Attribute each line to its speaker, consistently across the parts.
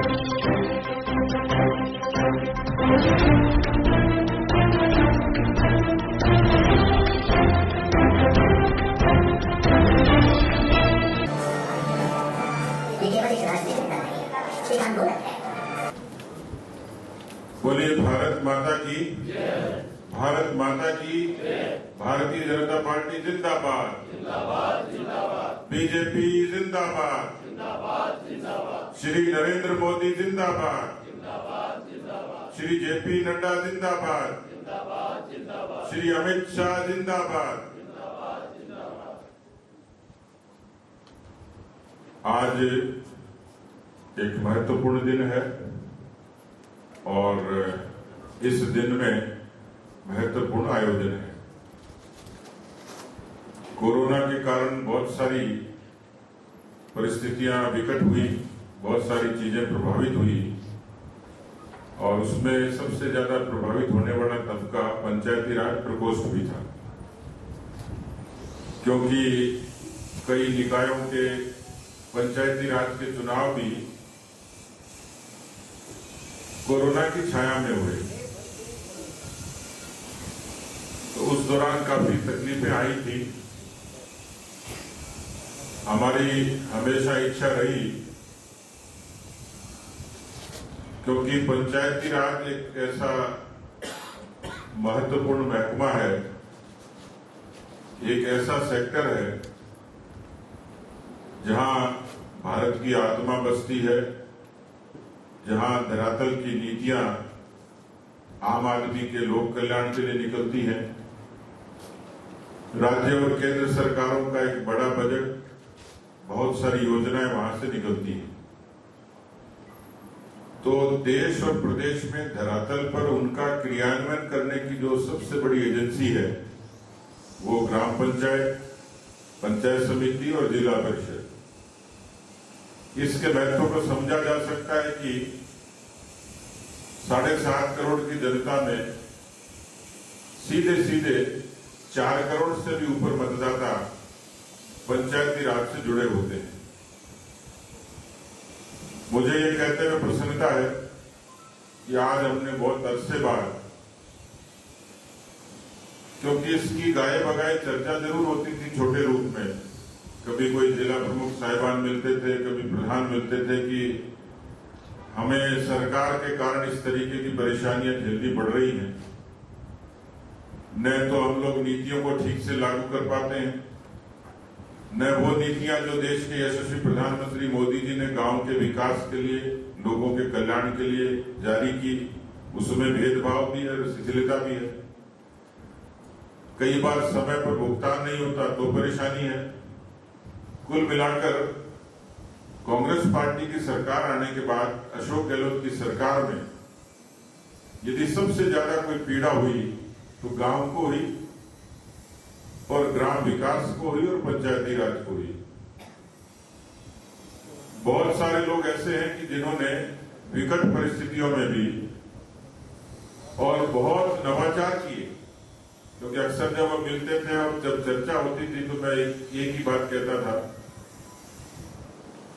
Speaker 1: बोलिए भारत माता की, भारत माता की, भारतीय जनता पार्टी जिंदाबाद, बीजेपी जिंदाबाद, श्री नरेंद्र मोदी जिंदाबाद, श्री जेपी नड्डा जिंदाबाद, श्री अमित शाह जिंदाबाद। आज एक महत्वपूर्ण दिन है और इस दिन में महत्वपूर्ण आयोजन है। कोरोना के कारण बहुत सारी परिस्थितियां विकट हुई, बहुत सारी चीजें प्रभावित हुई और उसमें सबसे ज्यादा प्रभावित होने वाला तबका पंचायती राज प्रकोष्ठ भी था, क्योंकि कई निकायों के पंचायती राज के चुनाव भी कोरोना की छाया में हुए, तो उस दौरान काफी तकलीफें आई थी। हमारी हमेशा इच्छा रही, क्योंकि पंचायती राज एक ऐसा महत्वपूर्ण महकमा है, एक ऐसा सेक्टर है जहां भारत की आत्मा बसती है, जहां धरातल की नीतियां आम आदमी के लोक कल्याण के लिए निकलती हैं। राज्य और केंद्र सरकारों का एक बड़ा बजट, बहुत सारी योजनाएं वहां से निकलती हैं। तो देश और प्रदेश में धरातल पर उनका क्रियान्वयन करने की जो सबसे बड़ी एजेंसी है वो ग्राम पंचायत, पंचायत समिति और जिला परिषद। इसके महत्व को समझा जा सकता है कि 7.5 करोड़ की जनता में सीधे सीधे 4 करोड़ से भी ऊपर मतदाता पंचायती राज से जुड़े होते हैं। मुझे ये कहते हुए प्रसन्नता है कि आज हमने बहुत अरसे बाद, क्योंकि इसकी गाये बगाये चर्चा जरूर होती थी छोटे रूप में, कभी कोई जिला प्रमुख साहिबान मिलते थे, कभी प्रधान मिलते थे कि हमें सरकार के कारण इस तरीके की परेशानियां झेलनी पड़ रही हैं, न तो हम लोग नीतियों को ठीक से लागू कर पाते हैं, न वो नीतियां जो देश के यशस्वी प्रधानमंत्री मोदी जी ने गांव के विकास के लिए, लोगों के कल्याण के लिए जारी की, उसमें भेदभाव भी है, शिथिलता भी है। कई बार समय पर भुगतान नहीं होता तो परेशानी है। कुल मिलाकर कांग्रेस पार्टी की सरकार आने के बाद अशोक गहलोत की सरकार में यदि सबसे ज्यादा कोई पीड़ा हुई तो गांव को हुई और ग्राम विकास को हुई और पंचायती राज को हुई। बहुत सारे लोग ऐसे हैं कि जिन्होंने विकट परिस्थितियों में भी और बहुत नवाचार किए, क्योंकि अक्सर जब हम मिलते थे और जब चर्चा होती थी तो मैं एक ही बात कहता था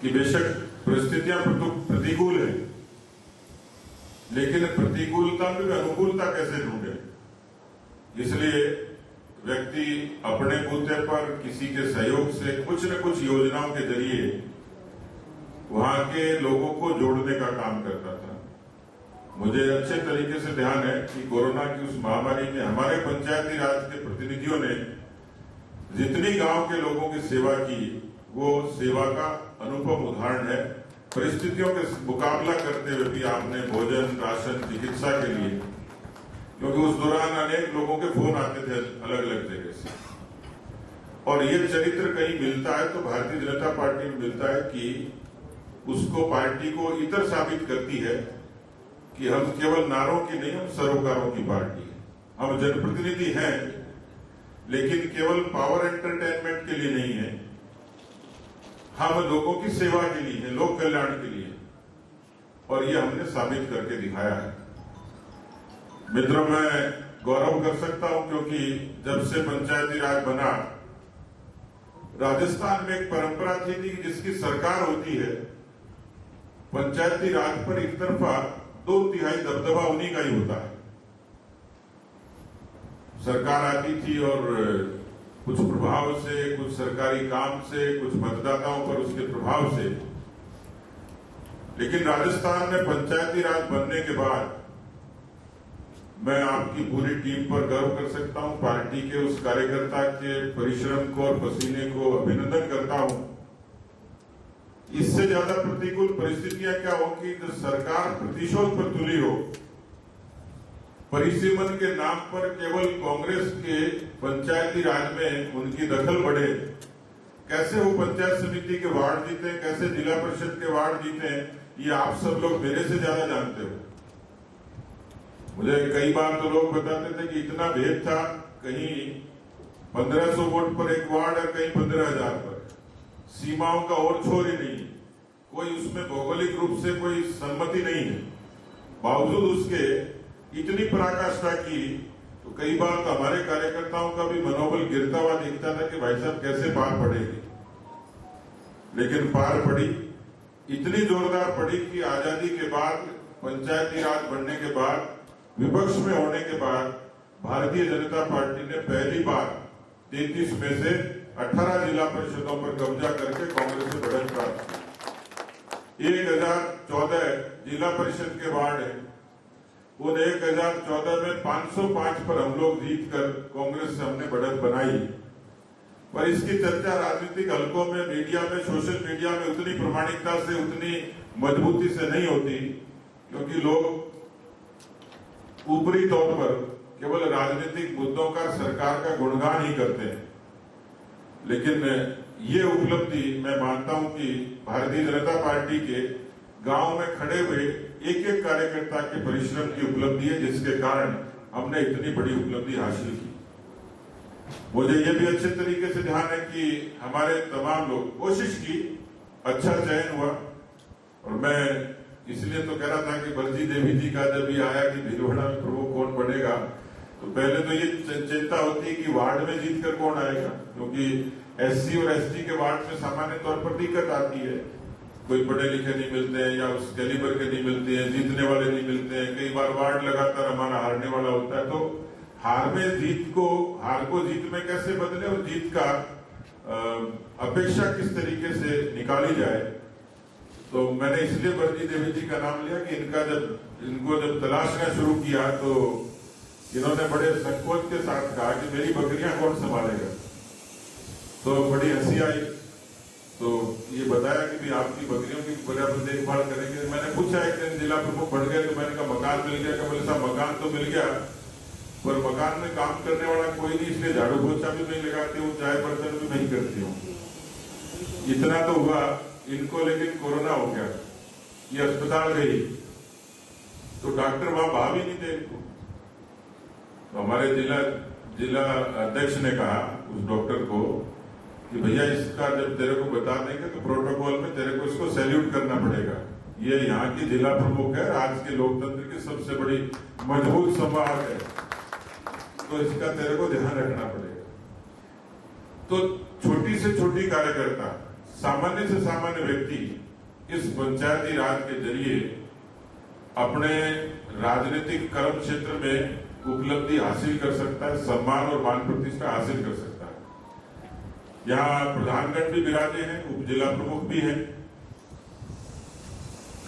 Speaker 1: कि बेशक परिस्थितियां प्रतिकूल है, लेकिन प्रतिकूलता में अनुकूलता कैसे ढूंढे। इसलिए व्यक्ति अपने बूते पर किसी के सहयोग से कुछ न कुछ योजनाओं के जरिए वहां के लोगों को जोड़ने का काम करता था। मुझे अच्छे तरीके से ध्यान है कि कोरोना की उस महामारी में हमारे पंचायती राज के प्रतिनिधियों ने जितनी गांव के लोगों की सेवा की, वो सेवा का अनुपम उदाहरण है। परिस्थितियों के मुकाबला करते हुए भी आपने भोजन, राशन, चिकित्सा के लिए, क्योंकि उस दौरान अनेक लोगों के फोन आते थे अलग अलग जगह से, और ये चरित्र कहीं मिलता है तो भारतीय जनता पार्टी में मिलता है कि उसको पार्टी को इतर साबित करती है कि हम केवल नारों की नहीं, हम सरोकारों की पार्टी है। हम जनप्रतिनिधि हैं, लेकिन केवल पावर एंटरटेनमेंट के लिए नहीं है, हम लोगों की सेवा के लिए है, लोक कल्याण के लिए, और ये हमने साबित करके दिखाया है। मित्रों, मैं गौरव कर सकता हूं क्योंकि जब से पंचायती राज बना, राजस्थान में एक परंपरा थी कि जिसकी सरकार होती है पंचायती राज पर एक तरफा 2/3 दबदबा उन्हीं का ही होता है। सरकार आती थी और कुछ प्रभाव से, कुछ सरकारी काम से, कुछ मतदाताओं पर उसके प्रभाव से, लेकिन राजस्थान में पंचायती राज बनने के बाद मैं आपकी पूरी टीम पर गर्व कर सकता हूं, पार्टी के उस कार्यकर्ता के परिश्रम को और पसीने को अभिनंदन करता हूं। इससे ज्यादा प्रतिकूल परिस्थितियां क्या होंगी जो सरकार प्रतिशोध पर तुली हो, परिसीमन के नाम पर केवल कांग्रेस के पंचायती राज में उनकी दखल बढ़े, कैसे वो पंचायत समिति के वार्ड जीते, कैसे जिला परिषद के वार्ड जीते, ये आप सब लोग मेरे से ज्यादा जानते हो। मुझे कई बार तो लोग बताते थे कि इतना भेद था, कहीं 1500 वोट पर एक वार्ड है, कहीं 15,000 पर। सीमाओं का और छोर ही नहीं, कोई उसमें भौगोलिक रूप से कोई सम्मति नहीं है। बावजूद उसके इतनी पराकाष्ठा की तो कई बार तो हमारे कार्यकर्ताओं का भी मनोबल गिरता हुआ दिखता था कि भाई साहब कैसे पार पड़ेगी, लेकिन पार पड़ी। इतनी जोरदार पड़ी कि आजादी के बाद, पंचायती राज बनने के बाद, विपक्ष में होने के बाद भारतीय जनता पार्टी ने पहली बार 33 में से 18 जिला परिषदों पर कब्जा करके कांग्रेस से बढ़त प्राप्त की। 1014 जिला परिषद के वार्ड है, उन 1014 में 505 पर हम लोग जीतकर कांग्रेस से हमने बढ़त बनाई। पर इसकी चर्चा राजनीतिक हलकों में, मीडिया में, सोशल मीडिया में उतनी प्रामाणिकता से, उतनी मजबूती से नहीं होती, क्योंकि लोग ऊपरी तौर पर केवल राजनीतिक मुद्दों का, सरकार का गुणगान ही करते हैं। लेकिन ये उपलब्धि मैं मानता हूं कि भारतीय जनता पार्टी के गांव में खड़े हुए एक एक कार्यकर्ता के परिश्रम की उपलब्धि है, जिसके कारण हमने इतनी बड़ी उपलब्धि हासिल की। मुझे ये भी अच्छे तरीके से ध्यान है कि हमारे तमाम लोग कोशिश की, अच्छा चयन हुआ। और मैं इसलिए तो कह रहा था कि बलजी देवी जी का जब ये आया कि भीलवाड़ा में प्रमुख कौन बनेगा, तो पहले तो ये चिंता होती है कि वार्ड में जीतकर कौन आएगा, क्योंकि एससी और एसटी के वार्ड में सामान्य तौर पर दिक्कत आती है। कोई पढ़े लिखे नहीं मिलते हैं, या उस कैलिबर के नहीं मिलते हैं, जीतने वाले नहीं मिलते हैं। कई बार वार्ड लगातार हमारा हारने वाला होता है। तो हार को जीत में कैसे बदले और जीत का अपेक्षा किस तरीके से निकाली जाए, तो मैंने इसलिए बलजी देवी जी का नाम लिया कि इनको जब तलाशना शुरू किया तो इन्होंने बड़े संकोच के साथ कहा कि मेरी बकरियां कौन संभालेगा। तो बड़ी हंसी आई, तो ये बताया कि भी आपकी बकरियों की पर्याप्त देखभाल करेंगे। मैंने पूछा, एक दिन जिला प्रमुख बढ़ गए तो मैंने कहा मकान मिल गया? बोले साहब मकान तो मिल गया, पर मकान में काम करने वाला कोई नहीं, इसलिए झाड़ू पोछा भी मैं लगाती हूँ, चाय बर्तन भी नहीं करती हूँ। इतना तो हुआ इनको, लेकिन कोरोना हो गया, ये अस्पताल गई तो डॉक्टर वहां भाव ही नहीं थे इनको। तो हमारे जिला अध्यक्ष ने कहा उस डॉक्टर को कि भैया इसका जब तेरे को बता देंगे तो प्रोटोकॉल में तेरे को इसको सैल्यूट करना पड़ेगा। ये यहाँ की जिला प्रमुख है, आज के लोकतंत्र की सबसे बड़ी मजबूत संवाद है, तो इसका तेरे को ध्यान रखना पड़ेगा। तो छोटी से छोटी कार्यकर्ता, सामान्य से सामान्य व्यक्ति इस पंचायती राज के जरिए अपने राजनीतिक कर्म क्षेत्र में उपलब्धि हासिल कर सकता है, सम्मान और मान प्रतिष्ठा हासिल कर सकता है। यहाँ प्रधानगण भी विराजे हैं, उप जिला प्रमुख भी हैं।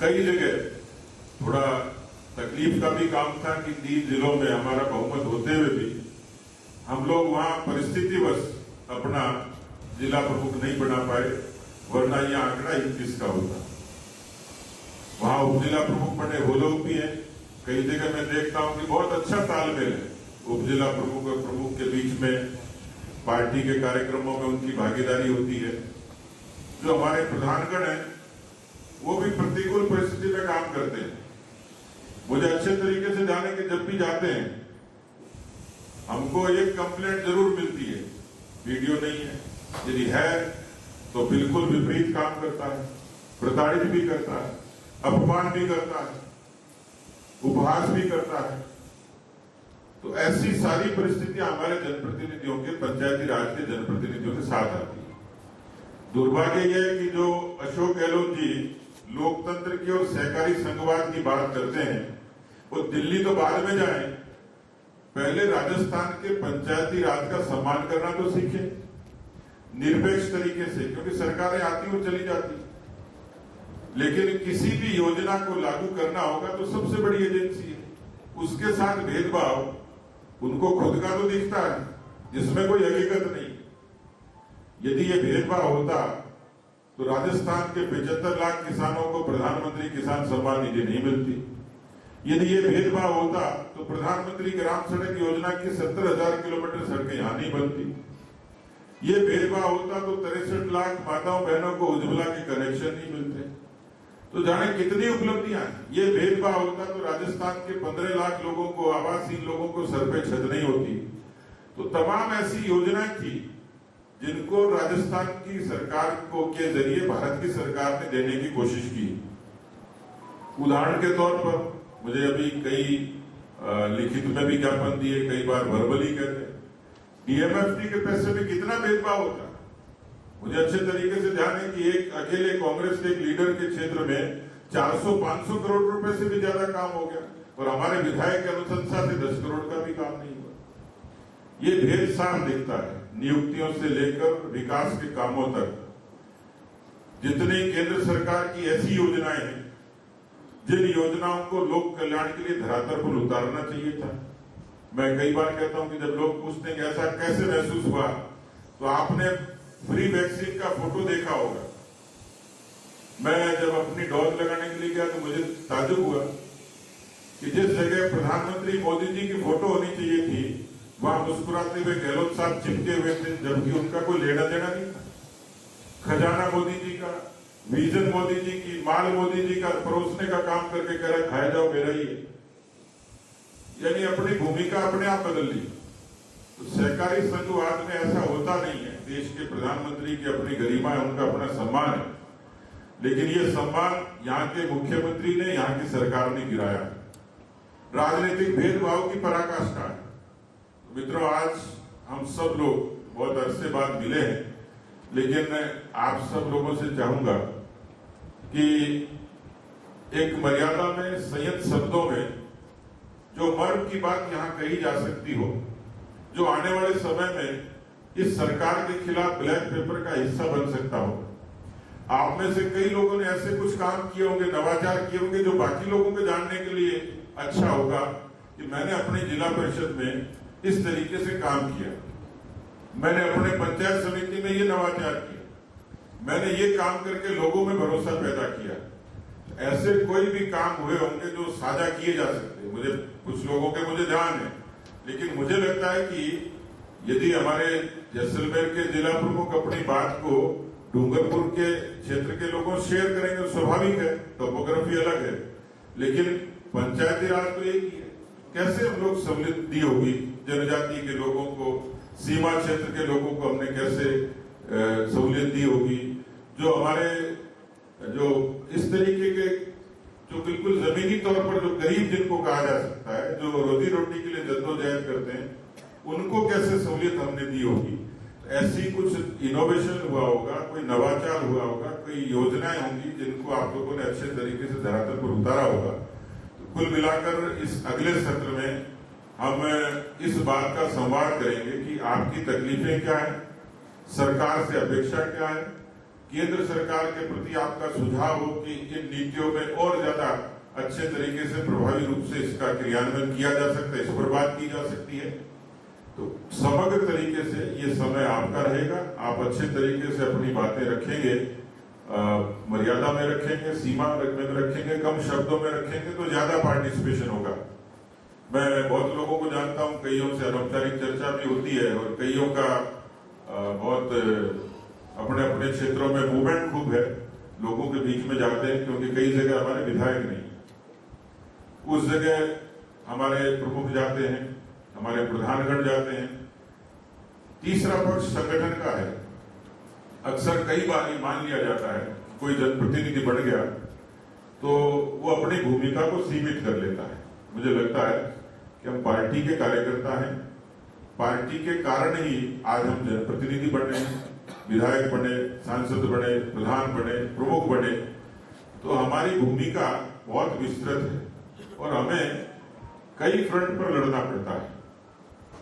Speaker 1: कई जगह थोड़ा तकलीफ का भी काम था कि 3 जिलों में हमारा बहुमत होते हुए भी हम लोग वहां परिस्थितिवश अपना जिला प्रमुख नहीं बना पाए, वरना यह आंकड़ा 21 का होता। वहां उप जिला प्रमुख बने वो लोग भी हैं। कई जगह मैं देखता हूं कि बहुत अच्छा तालमेल है उप जिला प्रमुख और प्रमुख के बीच में, पार्टी के कार्यक्रमों में उनकी भागीदारी होती है। जो हमारे प्रधानगण है वो भी प्रतिकूल परिस्थिति में काम करते हैं। मुझे अच्छे तरीके से जाने के जब भी जाते हैं हमको एक कंप्लेंट जरूर मिलती है, वीडियो नहीं है, यदि है तो बिल्कुल विपरीत काम करता है, प्रताड़ित भी करता है, अपमान भी करता है, उपहास भी करता है। तो ऐसी सारी परिस्थितियां हमारे जनप्रतिनिधियों के, पंचायती राज के जनप्रतिनिधियों के साथ आती है। दुर्भाग्य यह है कि जो अशोक गहलोत जी लोकतंत्र की और सहकारी संघवाद की बात करते हैं, वो दिल्ली तो बाद में जाए, पहले राजस्थान के पंचायती राज का सम्मान करना तो सीखे निरपेक्ष तरीके से, क्योंकि सरकारें आती और चली जाती, लेकिन किसी भी योजना को लागू करना होगा तो सबसे बड़ी एजेंसी है, उसके साथ भेदभाव उनको खुद का तो दिखता है जिसमें कोई हकीकत नहीं। यदि ये भेदभाव होता तो राजस्थान के 75 लाख किसानों को प्रधानमंत्री किसान सम्मान निधि नहीं मिलती। यदि ये भेदभाव होता तो प्रधानमंत्री ग्राम सड़क योजना की 70,000 किलोमीटर सड़कें यहां नहीं बनती। ये भेदभाव होता तो 63 लाख माताओं बहनों को उज्ज्वला के कनेक्शन नहीं मिलते। तो जाने कितनी उपलब्धियां हैं। ये भेदभाव होता तो राजस्थान के 15 लाख लोगों को, आवासहीन लोगों को सर पे छत नहीं होती। तो तमाम ऐसी योजनाएं थी जिनको राजस्थान की सरकार को के जरिए भारत की सरकार ने देने की कोशिश की। उदाहरण के तौर पर मुझे अभी कई लिखित में भी ज्ञापन दिए, कई बार वर्बली कहते, डीएमएफटी के पैसे में कितना भेदभाव होता है। मुझे अच्छे तरीके से ध्यान है कि एक अकेले कांग्रेस के एक लीडर के क्षेत्र में 400-500 करोड़ रुपए से भी ज्यादा काम हो गया और हमारे विधायक की अनुशंसा से 10 करोड़ का भी काम नहीं हुआ। ये भेद साफ दिखता है, नियुक्तियों से लेकर विकास के कामों तक। जितनी केंद्र सरकार की ऐसी योजनाएं हैं जिन योजनाओं को लोक कल्याण के लिए धरातल पर उतारना चाहिए था। मैं कई बार कहता हूं कि जब लोग पूछते हैं कि ऐसा कैसे महसूस हुआ, तो आपने फ्री वैक्सीन का फोटो देखा होगा। मैं जब अपनी डोज लगाने के लिए गया तो मुझे ताज्जुब हुआ कि जिस जगह प्रधानमंत्री मोदी जी की फोटो होनी चाहिए थी, वहां मुस्कुराते हुए गहलोत साहब चिपके हुए थे, जबकि उनका कोई लेना देना नहीं था। खजाना मोदी जी का, विजन मोदी जी की, माल मोदी जी का परोसने का काम करके कह रहा खाया जाओ मेरा ही, यानी अपनी भूमिका अपने आप बदल ली। तो सहकारी संघवाद में ऐसा होता नहीं है। देश के प्रधानमंत्री की अपनी गरिमा है, उनका अपना सम्मान है, लेकिन ये सम्मान यहाँ के मुख्यमंत्री ने, यहाँ की सरकार ने गिराया। राजनीतिक भेदभाव की पराकाष्ठा है। मित्रों, आज हम सब लोग बहुत अरसे बाद मिले हैं, लेकिन आप सब लोगों से चाहूंगा कि एक मर्यादा में, संयत शब्दों में जो मर्म की बात यहां कही जा सकती हो, जो आने वाले समय में इस सरकार के खिलाफ ब्लैक पेपर का हिस्सा बन सकता हो। आप में से कई लोगों ने ऐसे कुछ काम किए होंगे, नवाचार किए होंगे, जो बाकी लोगों को जानने के लिए अच्छा होगा कि मैंने अपने जिला परिषद में इस तरीके से काम किया, मैंने अपने पंचायत समिति में ये नवाचार किया, मैंने ये काम करके लोगों में भरोसा पैदा किया। ऐसे कोई भी काम हुए होंगे जो साझा किए जा सकते। मुझे कुछ लोगों के मुझे ध्यान है, लेकिन मुझे लगता है कि यदि हमारे जैसलमेर के जिला प्रमुख अपनी बात को डूंगरपुर के क्षेत्र के लोगों से शेयर करेंगे, स्वाभाविक है, टोपोग्राफी अलग है, लेकिन पंचायती राज तो एक ही है। कैसे हम लोग सहूलियत दी होगी जनजाति के लोगों को, सीमा क्षेत्र के लोगों को हमने कैसे सहूलियत दी होगी, जो हमारे जो इस तरीके के जो बिल्कुल जमीनी तौर पर जो गरीब जिनको कहा जा सकता है, जो रोजी रोटी के लिए जद्दोजहद करते हैं, उनको कैसे सहूलियत हमने दी होगी। ऐसी कुछ इनोवेशन हुआ होगा, कोई नवाचार हुआ होगा, कोई योजनाएं होंगी जिनको आप लोगों ने अच्छे तरीके से धरातल पर उतारा होगा। तो कुल मिलाकर इस अगले सत्र में हम इस बात का संवाद करेंगे कि आपकी तकलीफें क्या है, सरकार से अपेक्षा क्या है, केंद्र सरकार के प्रति आपका सुझाव हो कि इन नीतियों में और ज्यादा अच्छे तरीके से, प्रभावी रूप से इसका क्रियान्वयन किया जा सकता है, इस पर बात की जा सकती है। तो समग्र तरीके से ये समय आपका रहेगा। आप अच्छे तरीके से अपनी बातें रखेंगे, मर्यादा में रखेंगे, सीमा में रखेंगे, कम शब्दों में रखेंगे तो ज्यादा पार्टिसिपेशन होगा। मैं बहुत लोगों को जानता हूं, कईयों से अनौपचारिक चर्चा भी होती है और कईयों का बहुत अपने अपने क्षेत्रों में मूवमेंट खूब है, लोगों के बीच में जाते हैं, क्योंकि कई जगह हमारे विधायक नहीं, उस जगह हमारे प्रमुख जाते हैं, हमारे प्रधानगण जाते हैं। तीसरा पक्ष संगठन का है। अक्सर कई बार ये मान लिया जाता है कोई जनप्रतिनिधि बन गया तो वो अपनी भूमिका को सीमित कर लेता है। मुझे लगता है कि हम पार्टी के कार्यकर्ता हैं, पार्टी के कारण ही आज हम जनप्रतिनिधि बन रहे हैं, विधायक बने, सांसद बने, प्रधान बने, प्रमुख बने। तो हमारी भूमिका बहुत विस्तृत है और हमें कई फ्रंट पर लड़ना पड़ता है।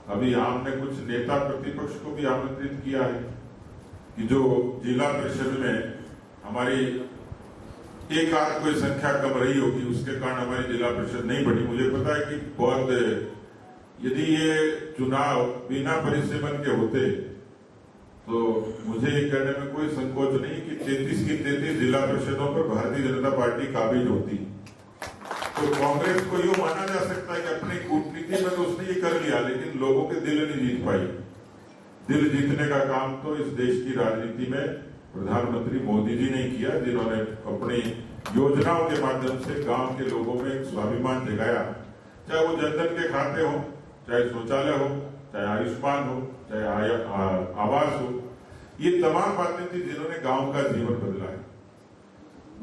Speaker 1: अभी हमने कुछ नेता प्रतिपक्ष को भी आमंत्रित किया है कि जो जिला परिषद में हमारी एक आध कोई संख्या कम रही होगी, उसके कारण हमारी जिला परिषद नहीं बढ़ी। मुझे पता है कि बहुत, यदि ये चुनाव बिना परिसीमन के होते तो मुझे ये कहने में कोई संकोच नहीं कि 33 की 33 जिला परिषदों पर भारतीय जनता पार्टी काबिज होती। तो कांग्रेस को यूं माना जा सकता है कि अपनी कूटनीति में तो उसने ये कर लिया, लेकिन लोगों के दिल नहीं जीत पाई। दिल जीतने का काम तो इस देश की राजनीति में प्रधानमंत्री मोदी जी ने किया, जिन्होंने अपनी योजनाओं के माध्यम से गांव के लोगों में एक स्वाभिमान जगाया। चाहे वो जनधन के खाते हो, चाहे शौचालय हो, चाहे आयुष्मान हो, चाहे आवास हो, ये तमाम बातें थी जिन्होंने गांव का जीवन बदला है।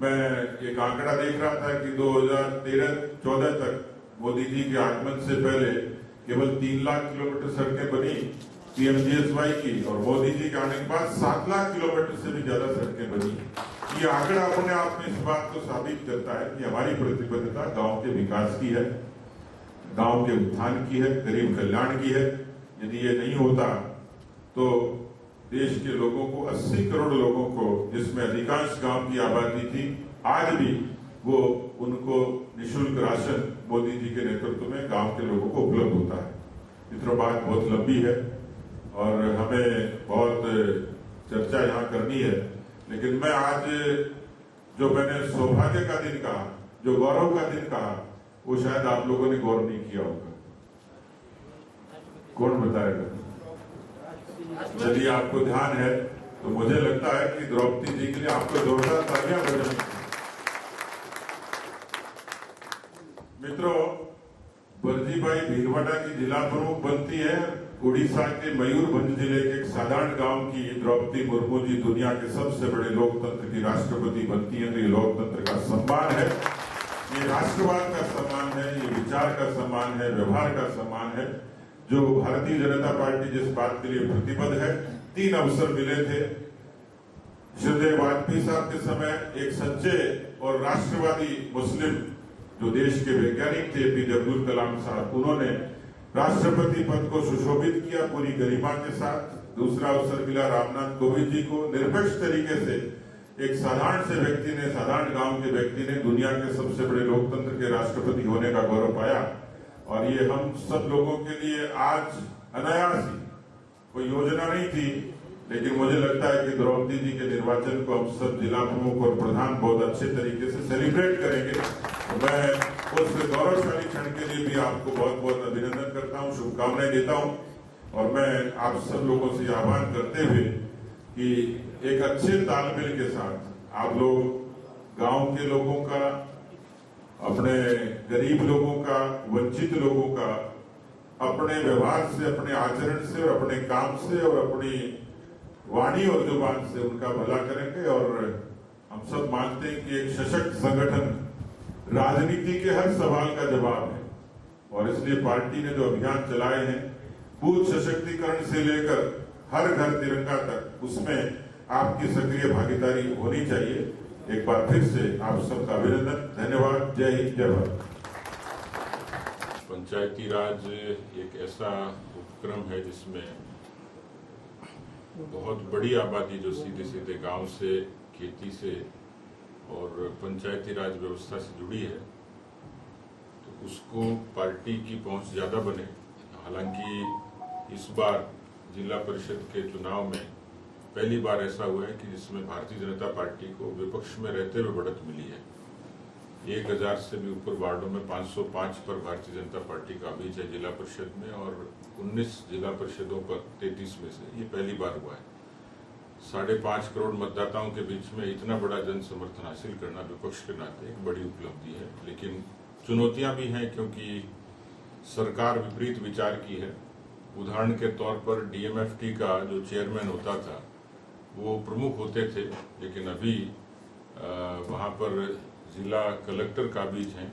Speaker 1: मैं एक आंकड़ा देख रहा था कि 2013-14 तक मोदी जी के आगमन से पहले केवल 3 लाख किलोमीटर सड़कें बनी पीएमजीएसवाई की, और मोदी जी के आने के बाद 7 लाख किलोमीटर से भी ज्यादा सड़कें बनी। ये आंकड़ा अपने आप में इस बात को साबित करता है कि हमारी प्रतिबद्धता गांव के विकास की है, गांव के उत्थान की है, गरीब कल्याण की है। यदि ये नहीं होता तो देश के लोगों को, 80 करोड़ लोगों को, जिसमें अधिकांश गांव की आबादी थी, आज भी वो उनको निःशुल्क राशन मोदी जी के नेतृत्व में गांव के लोगों को उपलब्ध होता है। इतना बात बहुत लंबी है और हमें बहुत चर्चा यहाँ करनी है, लेकिन मैं आज जो मैंने सौभाग्य का दिन कहा, जो गौरव का दिन कहा, वो शायद आप लोगों ने गौर नहीं किया होगा। कौन बताएगा? यदि आपको ध्यान है तो मुझे लगता है कि द्रौपदी जी के लिए आपको जोरदार तालियां बजानी। मित्रों, बरजीबाई भीलवाड़ा की जिला प्रमुख बनती है उड़ीसा के मयूरभंज जिले के एक साधारण गांव की द्रौपदी मुर्मू जी दुनिया के सबसे बड़े लोकतंत्र की राष्ट्रपति बनती है। तो ये लोकतंत्र का सम्मान है, ये राष्ट्रवाद का सम्मान है, ये विचार का सम्मान है, व्यवहार का सम्मान है, जो भारतीय जनता पार्टी जिस बात के लिए प्रतिबद्ध है। 3 अवसर मिले थे श्रद्धेय वाजपेयी साहब के समय। एक सच्चे और राष्ट्रवादी मुस्लिम जो देश के वैज्ञानिक थे एपीजे अब्दुल कलाम साहब, उन्होंने राष्ट्रपति पद को सुशोभित किया पूरी गरिमा के साथ। दूसरा अवसर मिला रामनाथ कोविंद जी को। निरपेक्ष तरीके से एक साधारण से व्यक्ति ने, साधारण गांव के व्यक्ति ने दुनिया के सबसे बड़े लोकतंत्र के राष्ट्रपति होने का गौरव पाया। और ये हम सब लोगों के लिए आज अनायास ही, कोई योजना नहीं थी, लेकिन मुझे लगता है कि द्रौपदी जी के निर्वाचन को हम सब जिला प्रमुख और प्रधान बहुत अच्छे तरीके से सेलिब्रेट करेंगे। तो मैं उस गौरवशाली क्षण के लिए भी आपको बहुत बहुत अभिनंदन करता हूँ, शुभकामनाएं देता हूँ। और मैं आप सब लोगों से आह्वान करते हुए कि एक अच्छे तालमेल के साथ आप लोग गांव के लोगों का, अपने गरीब लोगों का, वंचित लोगों का अपने व्यवहार से, अपने आचरण से और अपने काम से और अपनी वाणी और जुबान से उनका भला करेंगे। और हम सब मानते हैं कि एक सशक्त संगठन राजनीति के हर सवाल का जवाब है, और इसलिए पार्टी ने जो अभियान चलाए हैं, बूथ सशक्तिकरण से लेकर हर घर तिरंगा तक, उसमें आपकी सक्रिय भागीदारी होनी चाहिए। एक बार फिर से आप सबका अभिनंदन, धन्यवाद, जय हिंद, जय भारत।
Speaker 2: पंचायती राज एक ऐसा उपक्रम है जिसमें बहुत बड़ी आबादी जो सीधे सीधे गांव से, खेती से और पंचायती राज व्यवस्था से जुड़ी है, तो उसको पार्टी की पहुंच ज्यादा बने। हालांकि इस बार जिला परिषद के चुनाव में पहली बार ऐसा हुआ है कि जिसमें भारतीय जनता पार्टी को विपक्ष में रहते हुए बढ़त मिली है। 1000 से भी ऊपर वार्डों में 505 पर भारतीय जनता पार्टी काबिज है जिला परिषद में, और 19 जिला परिषदों पर 33 में से ये पहली बार हुआ है। 5.5 करोड़ मतदाताओं के बीच में इतना बड़ा जन समर्थन हासिल करना विपक्ष के नाते एक बड़ी उपलब्धि है। लेकिन चुनौतियां भी हैं, क्योंकि सरकार विपरीत विचार की है। उदाहरण के तौर पर डीएमएफटी का जो चेयरमैन होता था वो प्रमुख होते थे, लेकिन अभी वहाँ पर जिला कलेक्टर काबिज हैं।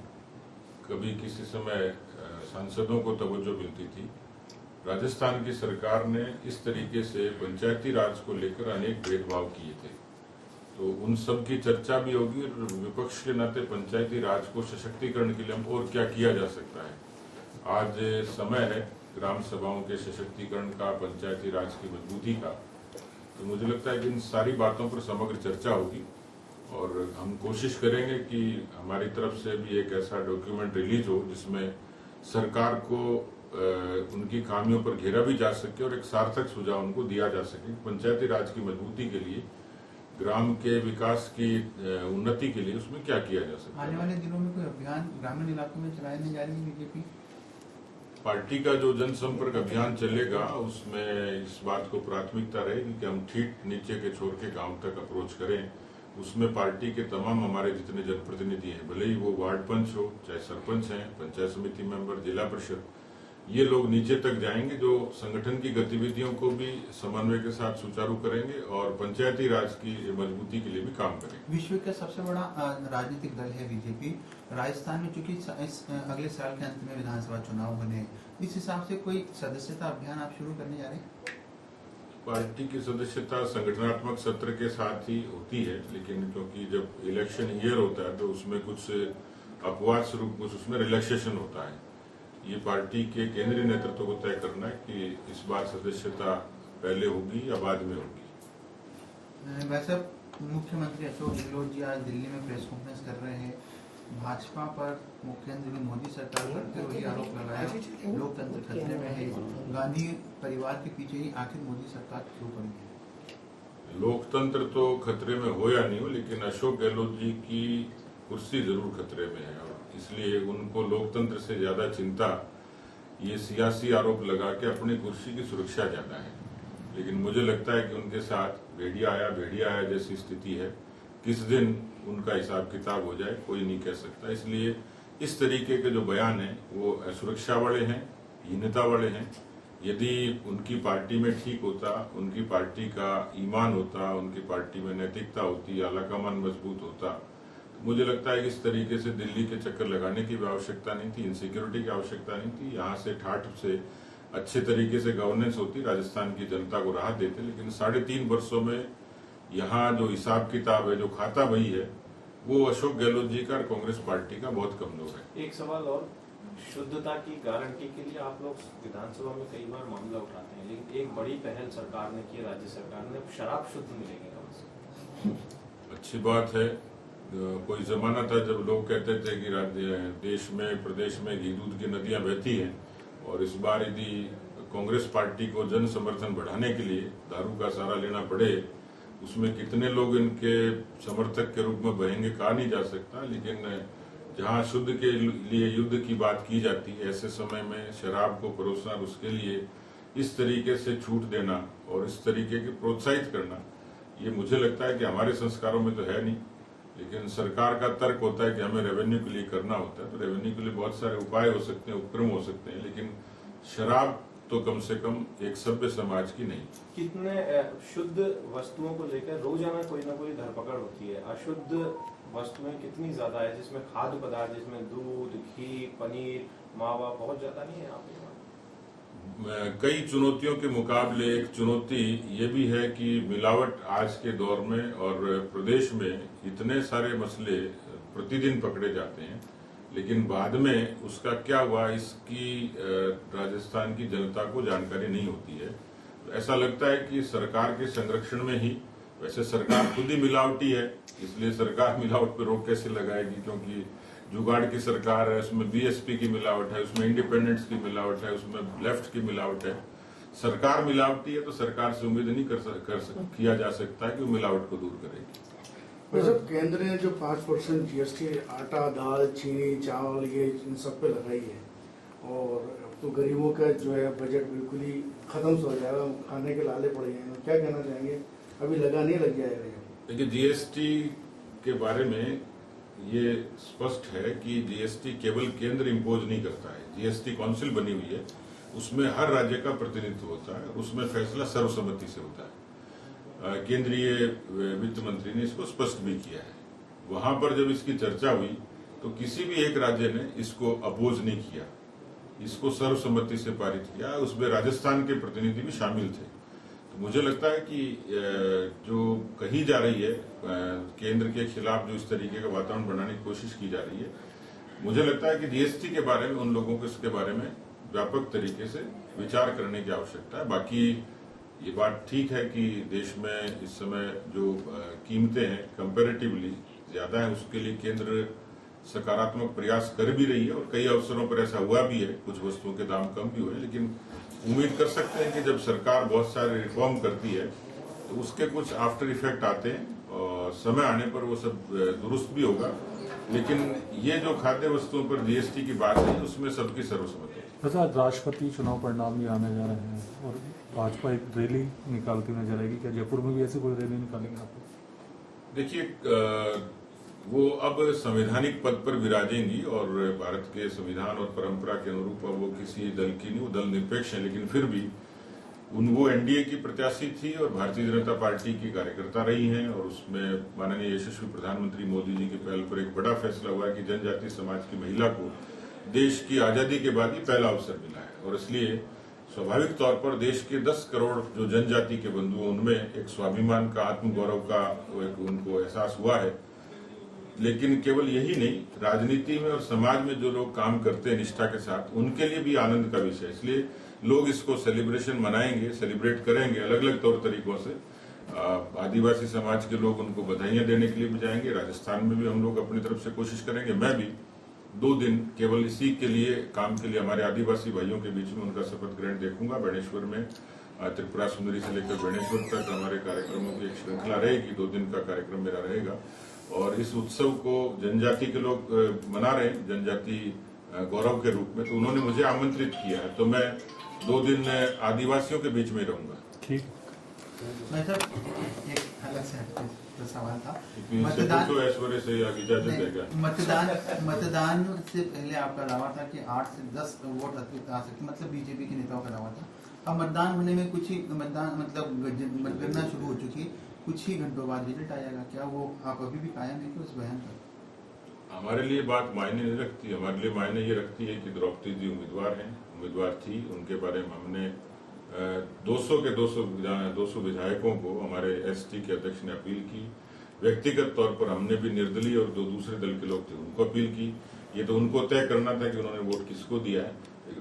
Speaker 2: कभी किसी समय सांसदों को तवज्जो मिलती थी। राजस्थान की सरकार ने इस तरीके से पंचायती राज को लेकर अनेक भेदभाव किए थे। तो उन सब की चर्चा भी होगी और विपक्ष के नाते पंचायती राज को सशक्तिकरण के लिए हम और क्या किया जा सकता है। आज समय है ग्राम सभाओं के सशक्तिकरण का, पंचायती राज की मजबूती का। तो मुझे लगता है कि इन सारी बातों पर समग्र चर्चा होगी और हम कोशिश करेंगे कि हमारी तरफ से भी एक ऐसा डॉक्यूमेंट रिलीज हो जिसमें सरकार को उनकी खामियों पर घेरा भी जा सके और एक सार्थक सुझाव उनको दिया जा सके। पंचायती राज की मजबूती के लिए, ग्राम के विकास की उन्नति के लिए उसमें क्या किया जा सकता है।
Speaker 3: आने वाले दिनों में कोई अभियान ग्रामीण इलाकों में चलाने जा रही है बीजेपी?
Speaker 2: पार्टी का जो जनसंपर्क अभियान चलेगा उसमें इस बात को प्राथमिकता रहेगी कि हम ठीक नीचे के छोर के गांव तक अप्रोच करें। उसमें पार्टी के तमाम हमारे जितने जनप्रतिनिधि हैं, भले ही वो वार्ड पंच हो, चाहे सरपंच हैं, पंचायत समिति मेंबर, जिला परिषद, ये लोग नीचे तक जाएंगे जो संगठन की गतिविधियों को भी समन्वय के साथ सुचारू करेंगे और पंचायती राज की मजबूती के लिए भी काम करेंगे।
Speaker 3: विश्व का सबसे बड़ा राजनीतिक दल है बीजेपी। राजस्थान में चूंकि अगले साल के अंत में विधानसभा चुनाव बने, इस हिसाब से कोई सदस्यता अभियान आप शुरू करने जा रहे हैं?
Speaker 2: पार्टी की सदस्यता संगठनात्मक सत्र के साथ ही होती है, लेकिन क्योंकि जब इलेक्शन ईयर होता है तो उसमें कुछ अपवाद स्वरूप कुछ उसमें रिलैक्सेशन होता है। ये पार्टी के केंद्रीय नेतृत्व को तय करना है कि इस बार सदस्यता पहले होगी या बाद में होगी।
Speaker 3: वैसे मुख्यमंत्री अशोक गहलोत जी आज दिल्ली में प्रेस कॉन्फ्रेंस कर रहे हैं। भाजपा पर मुख्यमंत्री मोदी सरकार करते हुए आरोप लगाया लोकतंत्र खतरे में है। गांधी परिवार के पीछे ही आखिर मोदी सरकार क्यों पड़ी है?
Speaker 2: लोकतंत्र तो खतरे में हो या नहीं हो, लेकिन अशोक गहलोत जी की कुर्सी जरूर खतरे में है और इसलिए उनको लोकतंत्र से ज्यादा चिंता ये सियासी आरोप लगा के अपनी कुर्सी की सुरक्षा ज्यादा है। लेकिन मुझे लगता है कि उनके साथ भेड़िया आया जैसी स्थिति है। किस दिन उनका हिसाब किताब हो जाए कोई नहीं कह सकता। इसलिए इस तरीके के जो बयान हैं वो असुरक्षा वाले हैं, हीनता वाले हैं। यदि उनकी पार्टी में ठीक होता, उनकी पार्टी का ईमान होता, उनकी पार्टी में नैतिकता होती, आलाकमान मजबूत होता, मुझे लगता है कि इस तरीके से दिल्ली के चक्कर लगाने की भी आवश्यकता नहीं थी, इनसिक्योरिटी की आवश्यकता नहीं थी। यहाँ से ठाठ से अच्छे तरीके से गवर्नेंस होती, राजस्थान की जनता को राहत देते। लेकिन 3.5 वर्षों में यहाँ जो हिसाब किताब है, जो खाता बही है, वो अशोक गहलोत जी का और कांग्रेस पार्टी का बहुत कमजोर है।
Speaker 4: एक सवाल और, शुद्धता की गारंटी के लिए आप लोग विधानसभा में कई बार मामला उठाते हैं, लेकिन एक बड़ी पहल सरकार ने की, राज्य सरकार ने, शराब शुद्ध मिलेगी कम से कम।
Speaker 2: अच्छी बात है। कोई जमाना था जब लोग कहते थे कि देश में, प्रदेश में घी दूध की नदियां बहती हैं और इस बार यदि कांग्रेस पार्टी को जन समर्थन बढ़ाने के लिए दारू का सहारा लेना पड़े, उसमें कितने लोग इनके समर्थक के रूप में बहेंगे कहा नहीं जा सकता। लेकिन जहां शुद्ध के लिए युद्ध की बात की जाती है, ऐसे समय में शराब को परोसना, उसके लिए इस तरीके से छूट देना और इस तरीके के प्रोत्साहित करना, ये मुझे लगता है कि हमारे संस्कारों में तो है नहीं। लेकिन सरकार का तर्क होता है कि हमें रेवेन्यू के लिए करना होता है, तो रेवेन्यू के लिए बहुत सारे उपाय हो सकते हैं, उपक्रम हो सकते हैं, लेकिन शराब तो कम से कम एक सभ्य समाज की नहीं।
Speaker 4: कितने शुद्ध वस्तुओं को लेकर रोजाना कोई ना कोई धरपकड़ होती है, अशुद्ध वस्तुएं कितनी ज्यादा है, जिसमें खाद्य पदार्थ, जिसमें दूध, घी, पनीर, मावा बहुत ज्यादा नहीं है? आप
Speaker 2: कई चुनौतियों के मुकाबले एक चुनौती ये भी है कि मिलावट आज के दौर में और प्रदेश में इतने सारे मसले प्रतिदिन पकड़े जाते हैं, लेकिन बाद में उसका क्या हुआ इसकी राजस्थान की जनता को जानकारी नहीं होती है। तो ऐसा लगता है कि सरकार के संरक्षण में ही, वैसे सरकार खुद ही मिलावटी है, इसलिए सरकार मिलावट पर रोक कैसे लगाएगी, क्योंकि जुगाड़ की सरकार है, उसमें बीएसपी की मिलावट है, उसमें इंडिपेंडेंस की मिलावट है, उसमें लेफ्ट की मिलावट है। सरकार मिलावटी है तो सरकार से उम्मीद नहीं किया जा सकता कि वो मिलावट को दूर करेगी।
Speaker 5: वैसे केंद्र ने जो 5% जीएसटी आटा, दाल, चीनी, चावल, ये इन सब पे लगाई है और अब तो गरीबों का जो है बजट बिल्कुल ही खत्म हो जाएगा, खाने के लाले पड़ जाएंगे, क्या कहना चाहेंगे? अभी लगा नहीं, लग जाएगा?
Speaker 2: देखिए, जीएसटी के बारे में ये स्पष्ट है कि जीएसटी केवल केंद्र इम्पोज नहीं करता है। जीएसटी काउंसिल बनी हुई है, उसमें हर राज्य का प्रतिनिधित्व होता है और उसमें फैसला सर्वसम्मति से होता है। केंद्रीय वित्त मंत्री ने इसको स्पष्ट भी किया है। वहां पर जब इसकी चर्चा हुई तो किसी भी एक राज्य ने इसको अपोज नहीं किया, इसको सर्वसम्मति से पारित किया। उसमें राजस्थान के प्रतिनिधि भी शामिल थे। तो मुझे लगता है कि जो कही जा रही है केंद्र के खिलाफ जो इस तरीके का वातावरण बनाने की कोशिश की जा रही है, मुझे लगता है कि जीएसटी के बारे में उन लोगों को इसके बारे में व्यापक तरीके से विचार करने की आवश्यकता है। बाकी ये बात ठीक है कि देश में इस समय जो कीमतें हैं कंपैरेटिवली ज्यादा है, उसके लिए केंद्र सकारात्मक प्रयास कर भी रही है और कई अवसरों पर ऐसा हुआ भी है, कुछ वस्तुओं के दाम कम भी हुए, लेकिन उम्मीद कर सकते हैं कि जब सरकार बहुत सारे रिफॉर्म करती है तो उसके कुछ आफ्टर इफेक्ट आते हैं और समय आने पर वो सब दुरुस्त भी होगा। लेकिन ये जो खाद्य वस्तुओं पर जीएसटी की बात है उसमें सबकी सर्वसम्मति है।
Speaker 6: वैसे आज राष्ट्रपति चुनाव परिणाम भी आने जा रहे हैं और भाजपा एक रैली निकालती नजर आएगी, क्या जयपुर में भी ऐसी कोई रैली निकालेंगे आप?
Speaker 2: देखिए, वो अब संवैधानिक पद पर विराजेंगी और भारत के संविधान और परंपरा के अनुरूप अब वो किसी दल की नहीं, वो दल निरपेक्ष है, लेकिन फिर भी वो एनडीए की प्रत्याशी थी और भारतीय जनता पार्टी की कार्यकर्ता रही हैं और उसमें माननीय यशस्वी प्रधानमंत्री मोदी जी की पहल पर एक बड़ा फैसला हुआ है कि जनजातीय समाज की महिला को देश की आजादी के बाद ही पहला अवसर मिला है और इसलिए स्वाभाविक तौर पर देश के 10 करोड़ जो जनजाति के बंधु हैं उनमें एक स्वाभिमान का, आत्मगौरव का एक उनको एहसास हुआ है। लेकिन केवल यही नहीं, राजनीति में और समाज में जो लोग काम करते हैं निष्ठा के साथ, उनके लिए भी आनंद का विषय है। इसलिए लोग इसको सेलिब्रेशन मनाएंगे, सेलिब्रेट करेंगे अलग अलग तौर तरीकों से। आदिवासी समाज के लोग उनको बधाइयां देने के लिए भी जाएंगे। राजस्थान में भी हम लोग अपनी तरफ से कोशिश करेंगे। मैं भी 2 दिन केवल इसी के लिए, काम के लिए हमारे आदिवासी भाइयों के बीच में उनका शपथ ग्रहण देखूंगा। बेणेश्वर में त्रिपुरा सुंदरी से लेकर बेणेश्वर तक हमारे कार्यक्रमों की एक श्रृंखला रहेगी। 2 दिन का कार्यक्रम मेरा रहेगा और इस उत्सव को जनजाति के लोग मना रहे हैं, जनजाति गौरव के रूप में, तो उन्होंने मुझे आमंत्रित किया है, तो मैं 2 दिन आदिवासियों के बीच में रहूंगा।
Speaker 6: ठीक।
Speaker 3: मैं सर एक अलग से तो सवाल था,
Speaker 2: मतदान तो ऐश्वर्य से इजाजत देगा।
Speaker 3: मतदान से पहले आपका दावा था कि 8 से 10 वोट अतिरिक्त आ सकते, मतलब बीजेपी के नेताओं का दावा था। अब मतदान होने में कुछ ही मतगणना शुरू हो चुकी है, कुछ ही घंटों बाद रिजल्ट आएगा, क्या वो आप अभी भी कायम है कि उस बयान पर?
Speaker 2: हमारे लिए बात मायने नहीं रखती। हमारे लिए मायने ये रखती है कि द्रौपदी जी उम्मीदवार थी, उनके बारे में हमने 200 विधायकों को हमारे एसटी के अध्यक्ष ने अपील की। व्यक्तिगत तौर पर हमने भी निर्दलीय और 2 दूसरे दल के लोग थे उनको अपील की। ये तो उनको तय करना था कि उन्होंने वोट किसको दिया है।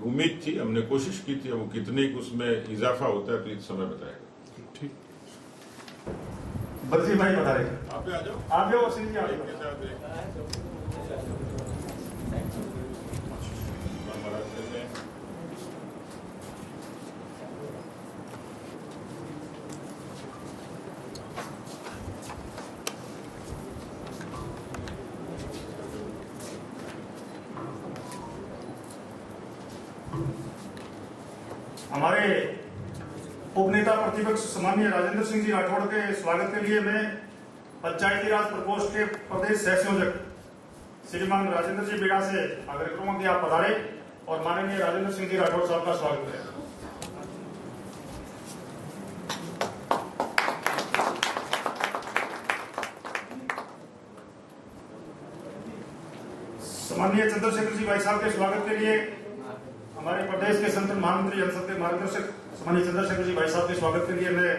Speaker 2: उम्मीद थी, हमने कोशिश की थी, वो कितने उसमें इजाफा होता है तो इस समय बताएगा।
Speaker 6: ठीक।
Speaker 7: बद्री भाई बता रहे,
Speaker 2: आप आ जाओ,
Speaker 7: आप जो सिंह जी आगे हमारे उपनेता प्रतिपक्ष सम्मानीय राजेंद्र सिंह जी राठौड़ के स्वागत के लिए मैं पंचायती राज प्रकोष्ठ के प्रदेश सह संयोजक श्रीमान राजेंद्र जी बीड़ा से आग्रह करूंगा कि आप पधारे और माननीय राजेंद्र सिंह जी राठौड़ साहब का स्वागत करें। सम्मानीय चंद्रशेखर जी भाई साहब के स्वागत के लिए हमारे प्रदेश के संत महामंत्री जनसद के मार्गदर्शक सम्मानीय चंद्रशेखर जी भाई साहब के स्वागत के लिए मैं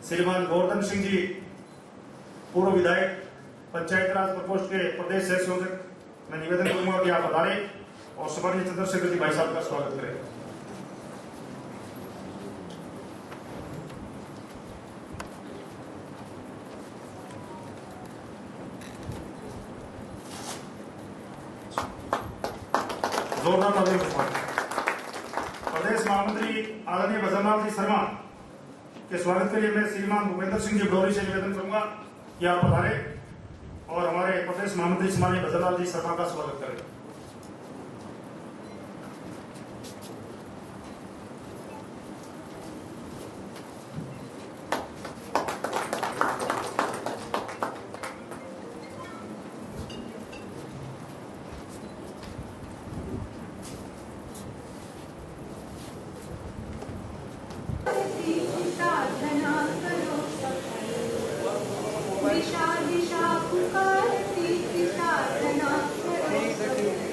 Speaker 7: श्रीमान गोवर्धन सिंह जी पूर्व विधायक पंचायत राज प्रकोष्ठ के प्रदेश सह संयोजक मैं निवेदन करूंगा कि आप पधारे और सम्मानीय चंद्रशेखर जी भाई साहब का स्वागत करें। जोरदार तालियों के साथ प्रदेश महामंत्री आदरणीय भजनलाल जी शर्मा के स्वागत के लिए मैं श्रीमान भूपेंद्र सिंह जी भदौरी से निवेदन करूंगा कि आप पधारे और हमारे प्रदेश महामंत्री सम्मानीय भजनलाल जी शर्मा का स्वागत करें।
Speaker 8: दिशा दिशा पुकारती साधना करो।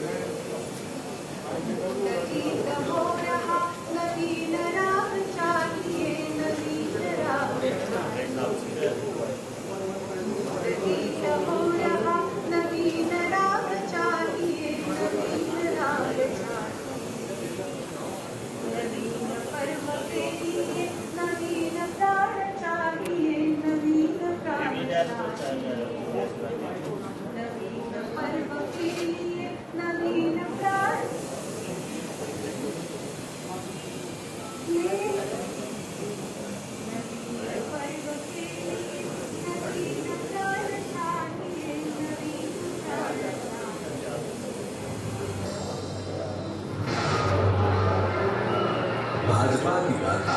Speaker 8: की गाथा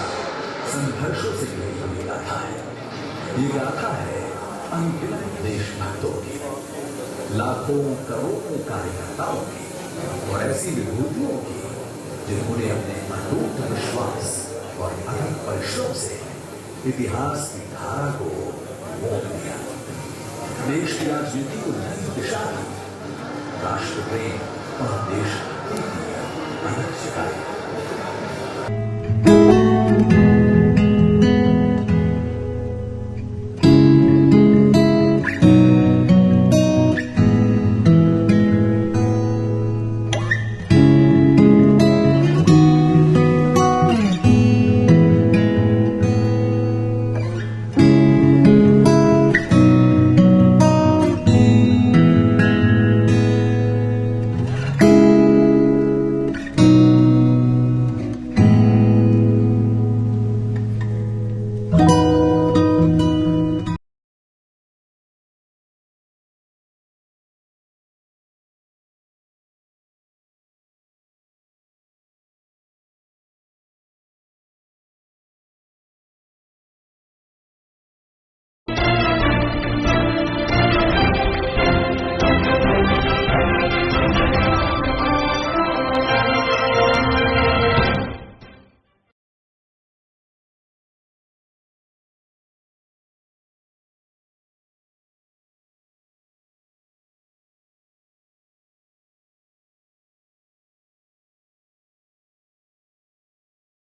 Speaker 8: संघर्षों से जुड़ी हुई गाथा है। ये गाथा है अनगिनत देशभक्तों की, लाखों करोड़ों कार्यकर्ताओं की और ऐसी विभूतियों की जिन्होंने अपने अटूट विश्वास और अथक परिश्रम से इतिहास की धारा को मोड़ दिया, देश की राजनीति को नई दिशा दी, राष्ट्र प्रेम और देश